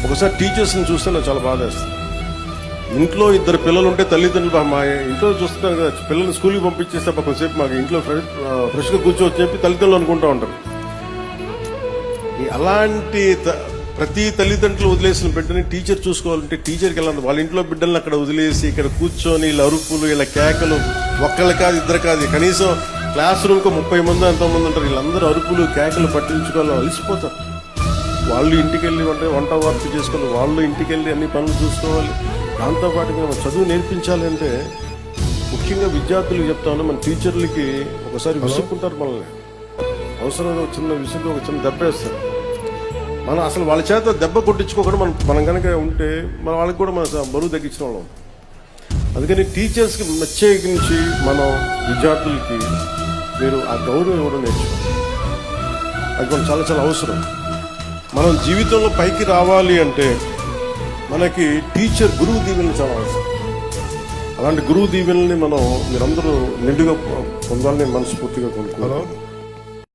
ఒకసారి టీచర్స్ని చూస్తే నాకు చాలా బాధ వేస్తుంది. ఇంట్లో ఇద్దరు పిల్లలు ఉంటే తల్లిదండ్రులు మా ఇంట్లో చూస్తున్నాను కదా, పిల్లల్ని స్కూల్కి పంపించేస్తే కొంచెంసేపు మాకు ఇంట్లో ఫ్రెష్గా కూర్చోవచ్చని చెప్పి తల్లిదండ్రులు అనుకుంటూ ఉంటారు. అలాంటి ప్రతి తల్లిదండ్రులు వదిలేసిన బిడ్డని టీచర్ చూసుకోవాలంటే టీచర్కి వెళ్ళాలి. వాళ్ళ ఇంట్లో బిడ్డల్ని అక్కడ వదిలేసి ఇక్కడ కూర్చొని వీళ్ళ అరుపులు వీళ్ళ కేకలు, ఒక్కళ్ళు కాదు ఇద్దరు కాదు, కనీసం క్లాస్ రూమ్కి 30 మంది ఎంతోమంది ఉంటారు. వీళ్ళందరూ అరుపులు కేకలు పట్టించుకోవాలి, అలసిపోతారు. వాళ్ళు ఇంటికి వెళ్ళి వంట వర్క్ చేసుకోవాలి, వాళ్ళు ఇంటికి వెళ్ళి అన్ని పనులు చూసుకోవాలి. దాంతోపాటు మనం చదువు నేర్పించాలి అంటే ముఖ్యంగా విద్యార్థులకు చెప్తాను, మన టీచర్లకి ఒకసారి విసుక్కుంటారు మనల్ని. అవసరం చిన్న విసుగు, ఒక చిన్న దెబ్బ వేస్తారు. మనం అసలు వాళ్ళ చేత దెబ్బ కొట్టించుకోకుండా మనం కనుక ఉంటే మన వాళ్ళకి కూడా మన బరువు తగ్గించిన వాళ్ళం. అందుకని టీచర్స్కి ప్రత్యేకించి మనం విద్యార్థులకి మీరు ఆ గౌరవం ఇవ్వడం నేర్చుకోవాలి. అది మనం చాలా చాలా అవసరం. మనం జీవితంలో పైకి రావాలి అంటే మనకి గురువు దీవెనలు చాలా అవసరం. అలాంటి గురువు దీవెనల్ని మీరందరూ నిండుగా పొందాలని మనస్ఫూర్తిగా కోరుకుంటున్నాను.